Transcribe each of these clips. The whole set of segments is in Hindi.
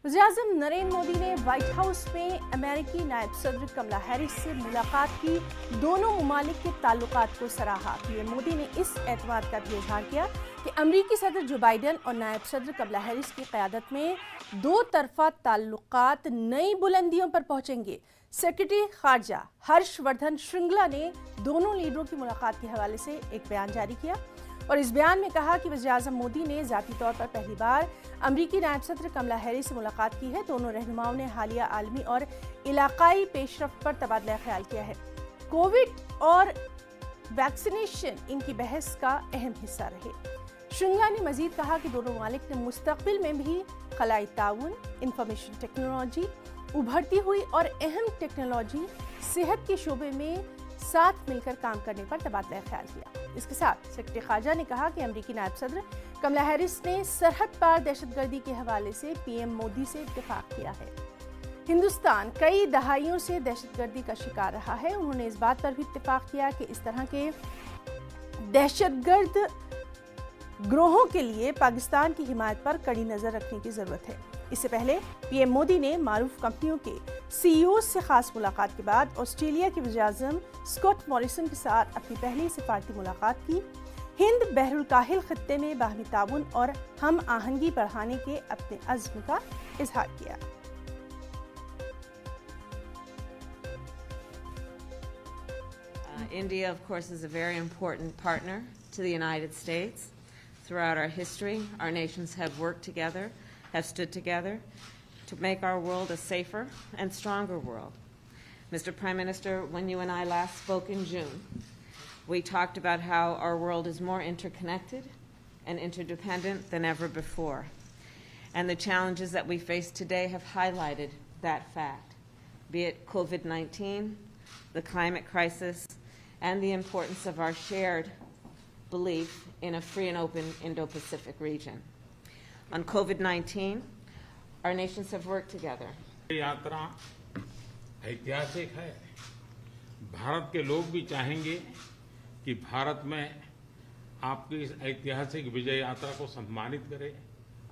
वज़ीर-ए-आज़म नरेंद्र मोदी ने व्हाइट हाउस में अमेरिकी नायब सदर कमला हैरिस से मुलाकात की। दोनों ममालिक के ताल्लुकात को सराहा। पीएम मोदी ने इस एतमाद का भी इजहार किया कि अमेरिकी सदर जो बाइडन और नायब सदर कमला हैरिस की क़यादत में दो तरफ़ा ताल्लुकात नई बुलंदियों पर पहुंचेंगे। सेक्रेटरी खारजा हर्षवर्धन श्रृंगला ने दोनों लीडरों की मुलाकात के हवाले से एक बयान जारी किया और इस बयान में कहा कि वज़ीर-ए-आज़म मोदी ने ज़ाती तौर पर पहली बार अमरीकी नायब सदर कमला हैरिस से मुलाकात की है। दोनों रहनुमाओं ने हालिया आलमी और इलाकाई पेशरफ्त पर तबादला ख्याल किया है। कोविड और वैक्सीनेशन इनकी बहस का अहम हिस्सा रहे। श्रृंगला ने मजीद कहा कि दोनों ममालिक ने मुस्तक़बिल में भी खलाई ताउन, इंफॉर्मेशन टेक्नोलॉजी, उभरती हुई और अहम टेक्नोलॉजी, सेहत के शोबे में साथ मिलकर काम करने पर तबादला ख्याल किया। इसके साथ सेक्रेटरी खारजा ने कहा कि अमेरिकी नायब सदर कमला हैरिस ने सरहद पार दहशतगर्दी के हवाले से पीएम मोदी से इत्तेफाक किया है। हिंदुस्तान कई दहाइयों से दहशतगर्दी का शिकार रहा है। उन्होंने इस बात पर भी इत्तेफाक किया कि इस तरह के दहशतगर्द ग्रोहों के लिए पाकिस्तान की हिमायत पर कड़ी नजर रखने की जरूरत है। इससे पहले पीएम मोदी ने मारूफ कंपनियों के सीईओ से खास मुलाकात के बाद ऑस्ट्रेलिया के वज़ीर-ए-आज़म स्कॉट मॉरिसन के साथ अपनी पहली सिफारती मुलाकात की। हिंद बहरुल काहिल खित्ते में बाहमी ताउन और हम आहंगी बढ़ाने के अपने अज़्म का इजहार किया। India, of course, is a very important partner to the United States. Throughout our history, our nations have worked together, have stood together to make our world a safer and stronger world. Mr. Prime Minister, when you and I last spoke in June, we talked about how our world is more interconnected and interdependent than ever before. And the challenges that we face today have highlighted that fact, be it COVID-19, the climate crisis, and the importance of our shared belief in a free and open Indo-Pacific region. On COVID-19, our nations have worked together. यात्रा ऐतिहासिक है। भारत के लोग भी चाहेंगे कि भारत में आपकी इस ऐतिहासिक विजय यात्रा को सम्मानित करें,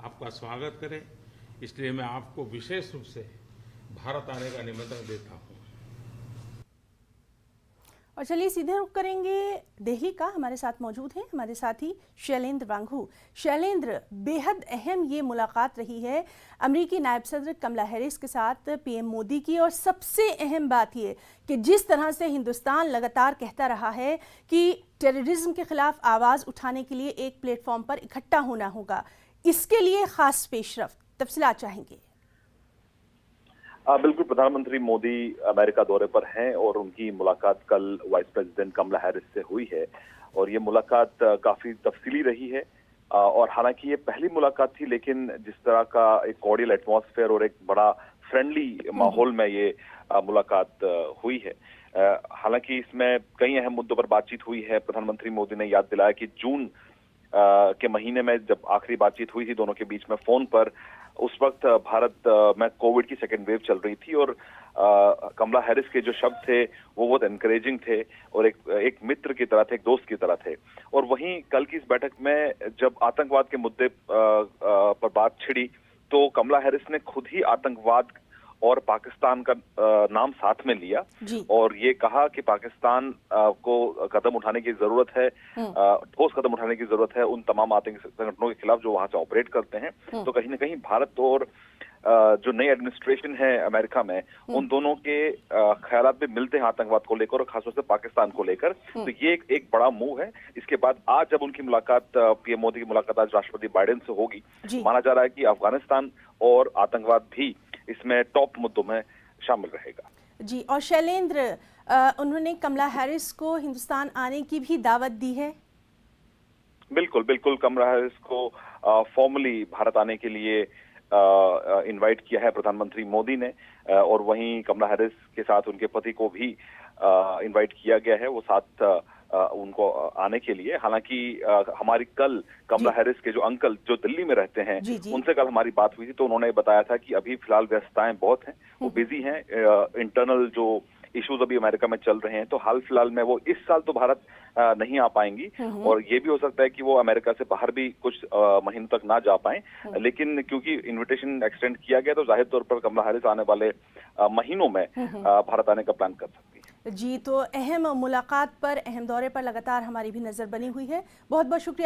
आपका स्वागत करें। इसलिए मैं आपको विशेष रूप से भारत आने का निमंत्रण देता हूं। और चलिए सीधे रुख करेंगे दिल्ली का। हमारे साथ मौजूद हैं हमारे साथी शैलेंद्र वांगू। शैलेंद्र, बेहद अहम ये मुलाकात रही है अमरीकी नायब सदर कमला हैरिस के साथ पीएम मोदी की, और सबसे अहम बात ये कि जिस तरह से हिंदुस्तान लगातार कहता रहा है कि टेररिज्म के खिलाफ आवाज़ उठाने के लिए एक प्लेटफॉर्म पर इकट्ठा होना होगा, इसके लिए खास पेशरफ्त तफसीलात चाहेंगे। बिल्कुल, प्रधानमंत्री मोदी अमेरिका दौरे पर हैं और उनकी मुलाकात कल वाइस प्रेसिडेंट कमला हैरिस से हुई है और ये मुलाकात काफी तफसीली रही है। और हालांकि ये पहली मुलाकात थी, लेकिन जिस तरह का एक कॉर्डियल एटमॉस्फेयर और एक बड़ा फ्रेंडली माहौल में ये मुलाकात हुई है। हालांकि इसमें कई अहम मुद्दों पर बातचीत हुई है। प्रधानमंत्री मोदी ने याद दिलाया कि जून के महीने में जब आखिरी बातचीत हुई थी दोनों के बीच में फोन पर, उस वक्त भारत में कोविड की सेकेंड वेव चल रही थी और कमला हैरिस के जो शब्द थे वो बहुत एनकरेजिंग थे और एक मित्र की तरह थे, एक दोस्त की तरह थे। और वहीं कल की इस बैठक में जब आतंकवाद के मुद्दे पर बात छिड़ी तो कमला हैरिस ने खुद ही आतंकवाद और पाकिस्तान का नाम साथ में लिया और ये कहा कि पाकिस्तान को कदम उठाने की जरूरत है, ठोस कदम उठाने की जरूरत है उन तमाम आतंकी संगठनों के खिलाफ जो वहां से ऑपरेट करते हैं। तो कहीं ना कहीं भारत और जो नई एडमिनिस्ट्रेशन है अमेरिका में, उन दोनों के ख्यालात भी मिलते हैं आतंकवाद को लेकर और खासतौर से पाकिस्तान को लेकर। तो ये एक बड़ा मूव है। इसके बाद आज जब उनकी मुलाकात, पीएम मोदी की मुलाकात आज राष्ट्रपति बाइडेन से होगी, माना जा रहा है कि अफगानिस्तान और आतंकवाद भी इसमें टॉप मुद्दों में शामिल रहेगा। जी, और शैलेंद्र, उन्होंने कमला हैरिस को हिंदुस्तान आने की भी दावत दी है। बिल्कुल बिल्कुल, कमला हैरिस को फॉर्मली भारत आने के लिए इनवाइट किया है प्रधानमंत्री मोदी ने और वहीं कमला हैरिस के साथ उनके पति को भी इनवाइट किया गया है वो साथ उनको आने के लिए। हालांकि हमारी कल कमला हैरिस के जो अंकल जो दिल्ली में रहते हैं उनसे कल हमारी बात हुई थी तो उन्होंने बताया था कि अभी फिलहाल व्यस्तताएं बहुत हैं, वो बिजी हैं। इंटरनल जो इश्यूज अभी अमेरिका में चल रहे हैं, तो हाल फिलहाल में वो इस साल तो भारत नहीं आ पाएंगी और ये भी हो सकता है कि वो अमेरिका से बाहर भी कुछ महीनों तक ना जा पाए। लेकिन क्योंकि इन्विटेशन एक्सटेंड किया गया तो जाहिर तौर पर कमला हैरिस आने वाले महीनों में भारत आने का प्लान कर सकती है। जी, तो अहम मुलाकात पर, अहम दौरे पर लगातार हमारी भी नजर बनी हुई है। बहुत बहुत शुक्रिया।